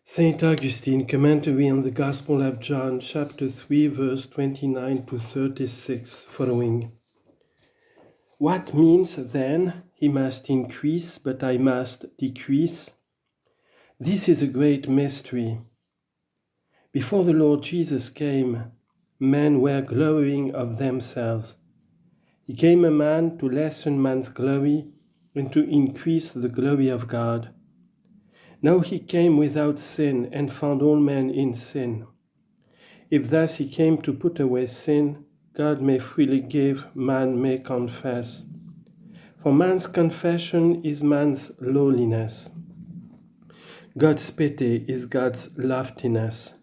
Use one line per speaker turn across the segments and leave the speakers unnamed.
Saint Augustine, commentary on the Gospel of John, chapter 3, verse 29 to 36, following. What means then, he must increase, but I must decrease? This is a great mystery. Before the Lord Jesus came, men were glorying of themselves. He came a man to lessen man's glory and to increase the glory of God. Now he came without sin and found all men in sin. If thus he came to put away sin, God may freely give, man may confess. For man's confession is man's lowliness. God's pity is God's loftiness.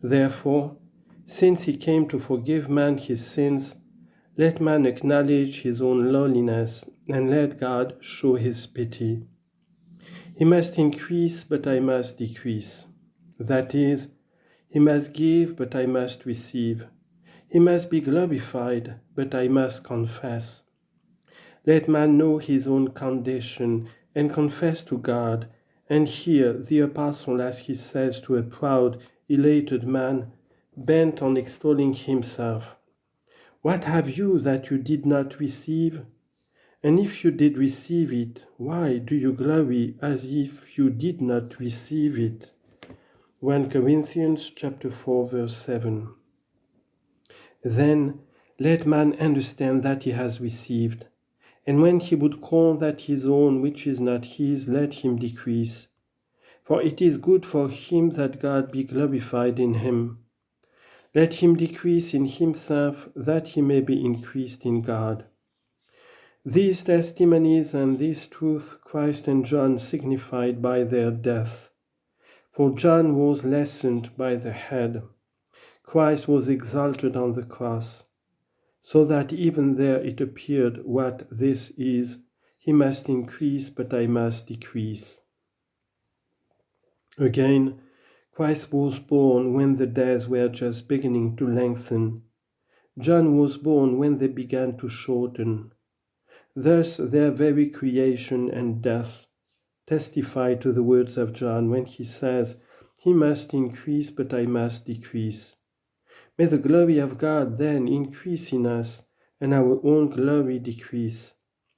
Therefore, since he came to forgive man his sins, let man acknowledge his own lowliness and let God show his pity. He must increase, but I must decrease. That is, he must give, but I must receive. He must be glorified, but I must confess. Let man know his own condition and confess to God, and hear the apostle as he says to a proud, elated man, bent on extolling himself. What have you that you did not receive? And if you did receive it, why do you glory as if you did not receive it? 1 Corinthians chapter 4, verse 7. Then let man understand that he has received, and when he would call that his own which is not his, let him decrease. For it is good for him that God be glorified in him. Let him decrease in himself, that he may be increased in God. These testimonies and this truth Christ and John signified by their death. For John was lessened by the head. Christ was exalted on the cross, so that even there it appeared what this is, he must increase, but I must decrease. Again, Christ was born when the days were just beginning to lengthen. John was born when they began to shorten. Thus their very creation and death testify to the words of John when he says, he must increase, but I must decrease. May the glory of God then increase in us, and our own glory decrease,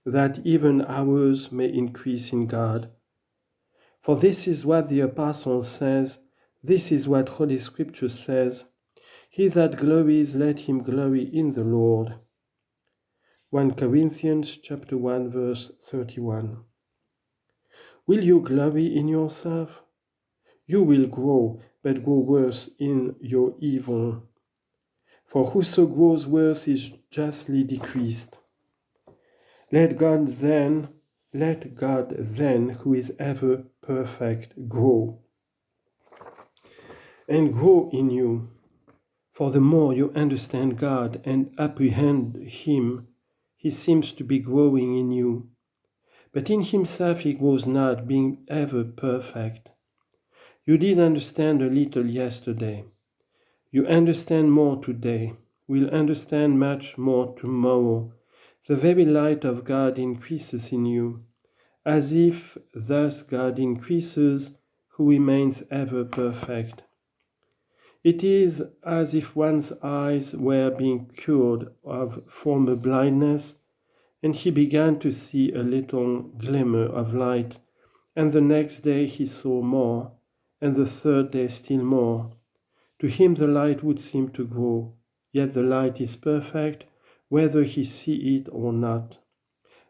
that even ours may increase in God. For this is what the Apostle says, this is what Holy Scripture says, he that glories, let him glory in the Lord. 1 Corinthians chapter 1, verse 31. Will you glory in yourself? You will grow, but grow worse in your evil. For whoso grows worse is justly decreased. Let God then, who is ever perfect, grow. And grow in you. For the more you understand God and apprehend Him, He seems to be growing in you. But in Himself He grows not, being ever perfect. You did understand a little yesterday. You understand more today, will understand much more tomorrow. The very light of God increases in you, as if thus God increases, who remains ever perfect. It is as if one's eyes were being cured of former blindness, and he began to see a little glimmer of light, and the next day he saw more, and the third day still more. To him the light would seem to grow, yet the light is perfect, whether he see it or not.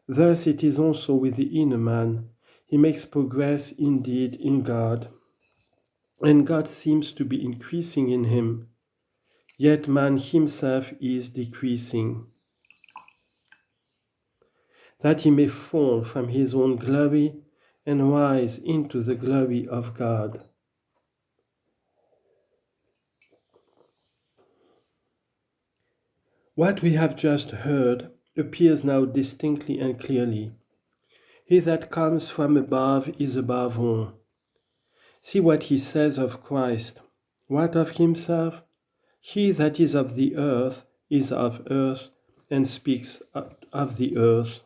Thus it is also with the inner man. He makes progress indeed in God, and God seems to be increasing in him, yet man himself is decreasing, that he may fall from his own glory and rise into the glory of God. What we have just heard appears now distinctly and clearly. He that comes from above is above all. See what he says of Christ. What of himself? He that is of the earth is of earth, and speaks of the earth.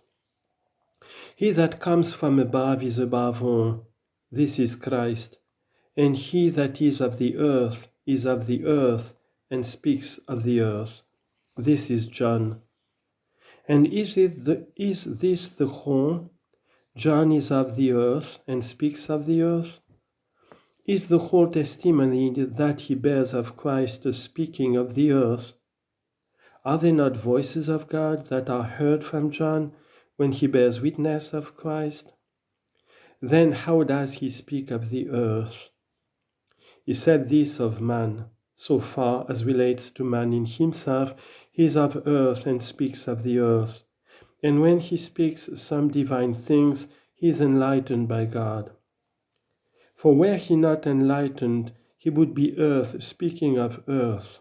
He that comes from above is above all. This is Christ. and he that is of the earth is of the earth, and speaks of the earth. This is John. And is this the whole? John is of the earth, and speaks of the earth? Is the whole testimony that he bears of Christ speaking of the earth? Are they not voices of God that are heard from John when he bears witness of Christ? Then how does he speak of the earth? He said this of man. So far as relates to man in himself, he is of earth and speaks of the earth. And when he speaks some divine things, he is enlightened by God. For were he not enlightened, he would be earth speaking of earth.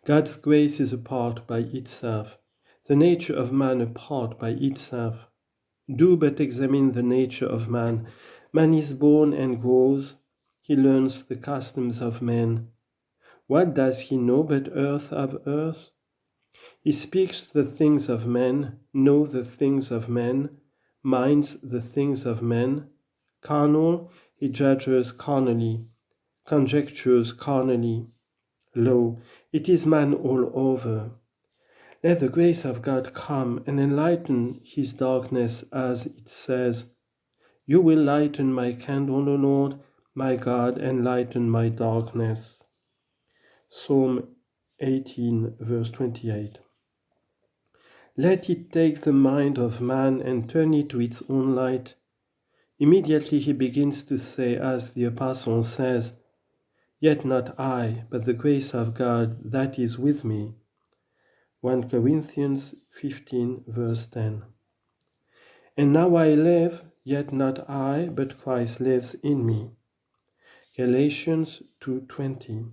God's grace is apart by itself, the nature of man apart by itself. Do but examine the nature of man. Man is born and grows. He learns the customs of men. What does he know but earth of earth? He speaks the things of men, knows the things of men, minds the things of men. Carnal, he judges carnally, conjectures carnally. Lo, it is man all over. Let the grace of God come and enlighten his darkness, as it says, You will lighten my candle, O Lord, my God, and lighten my darkness. Psalm 18, verse 28. Let it take the mind of man and turn it to its own light. Immediately he begins to say, as the Apostle says, Yet not I, but the grace of God that is with me. 1 Corinthians 15, verse 10. And now I live, yet not I, but Christ lives in me. Galatians 2:20.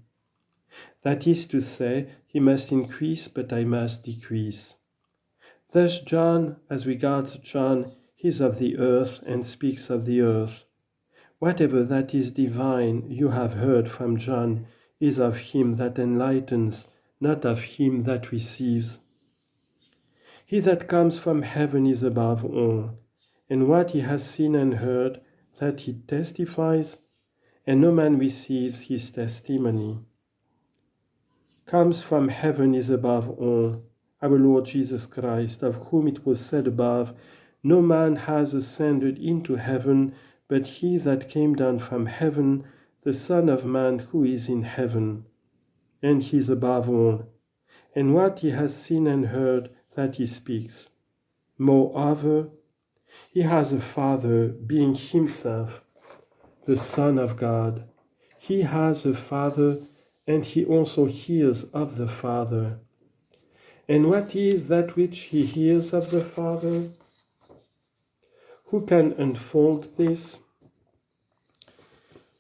That is to say, he must increase, but I must decrease. Thus John, as regards John, he is of the earth and speaks of the earth. Whatever that is divine you have heard from John is of him that enlightens, not of him that receives. He that comes from heaven is above all, and what he has seen and heard, that he testifies, and no man receives his testimony. Comes from heaven is above all, our Lord Jesus Christ, of whom it was said above, No man has ascended into heaven, but he that came down from heaven, the Son of Man who is in heaven. And he is above all, and what he has seen and heard, that he speaks. Moreover, he has a Father, being himself the Son of God. He has a Father, and he also hears of the Father. And what is that which he hears of the Father? Who can unfold this?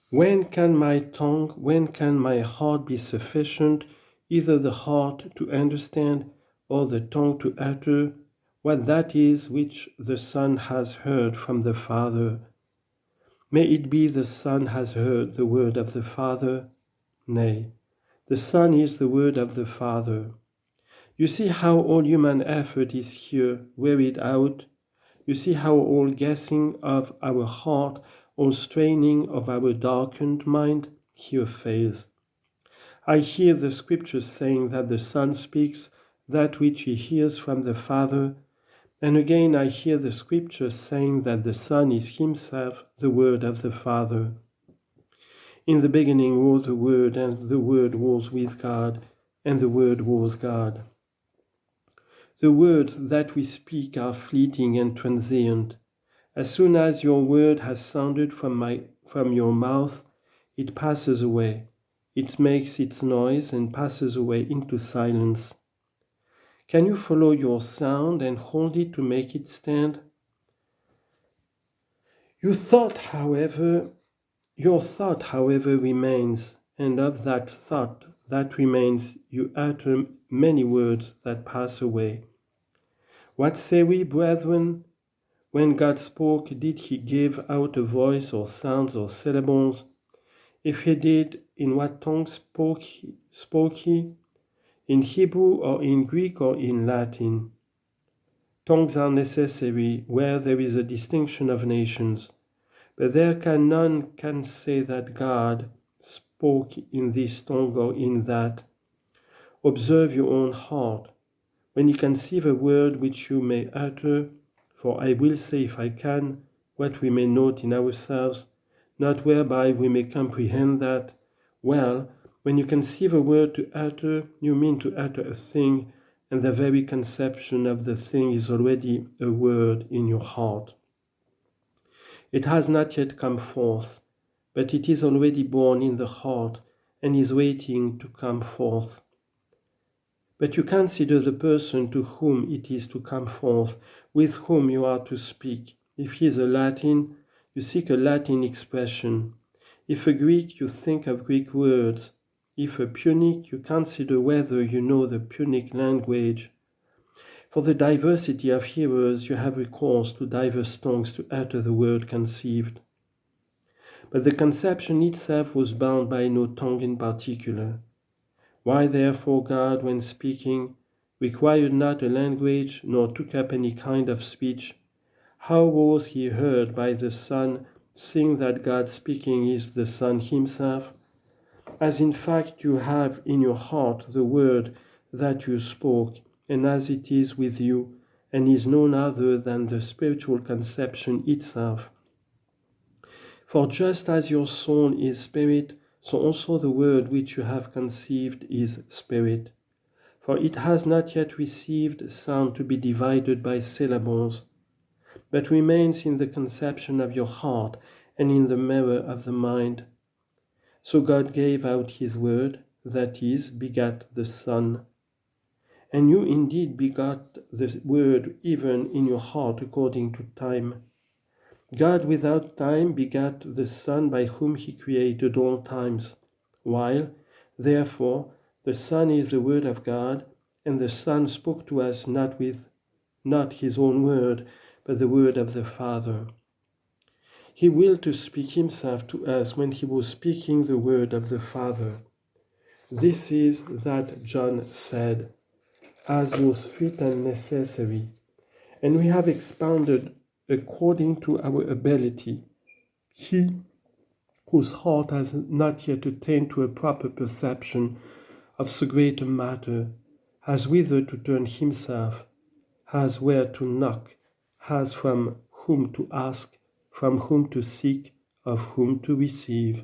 When can my heart be sufficient, either the heart to understand or the tongue to utter what that is which the Son has heard from the Father? May it be the Son has heard the word of the Father? Nay, the Son is the word of the Father. You see how all human effort is here wearied out. You see how all guessing of our heart, all straining of our darkened mind here fails. I hear the Scriptures saying that the Son speaks that which he hears from the Father, and again I hear the Scriptures saying that the Son is himself the Word of the Father. In the beginning was the Word, and the Word was with God, and the Word was God. The words that we speak are fleeting and transient. As soon as your word has sounded from your mouth, it passes away. It makes its noise and passes away into silence. Can you follow your sound and hold it to make it stand? Your thought, however, remains, and of that thought that remains you utter many words that pass away. What say we, brethren? When God spoke, did he give out a voice or sounds or syllables? If he did, in what tongue spoke he? In Hebrew or in Greek or in Latin? Tongues are necessary where there is a distinction of nations, But none can say that God spoke in this tongue or in that. Observe your own heart. When you conceive a word which you may utter, for I will say, if I can, what we may note in ourselves, not whereby we may comprehend that, well, when you conceive a word to utter, you mean to utter a thing, and the very conception of the thing is already a word in your heart. It has not yet come forth, but it is already born in the heart and is waiting to come forth. But you consider the person to whom it is to come forth, with whom you are to speak. If he is a Latin, you seek a Latin expression. If a Greek, you think of Greek words. If a Punic, you consider whether you know the Punic language. For the diversity of hearers, you have recourse to diverse tongues to utter the word conceived. But the conception itself was bound by no tongue in particular. Why therefore God, when speaking, required not a language, nor took up any kind of speech? How was he heard by the Son, seeing that God speaking is the Son himself? As in fact you have in your heart the word that you spoke, and as it is with you, and is none other than the spiritual conception itself. For just as your soul is spirit, so also the word which you have conceived is spirit. For it has not yet received sound to be divided by syllables, but remains in the conception of your heart and in the mirror of the mind. So God gave out his word, that is, begat the Son. And you indeed begot the word even in your heart according to time. God without time begat the Son by whom he created all times, while, therefore, the Son is the Word of God, and the Son spoke to us not his own word, but the word of the Father. He willed to speak himself to us when he was speaking the word of the Father. This is that John said, as was fit and necessary, and we have expounded according to our ability. He whose heart has not yet attained to a proper perception of so great a matter, has whither to turn himself, has where to knock, has from whom to ask, from whom to seek, of whom to receive.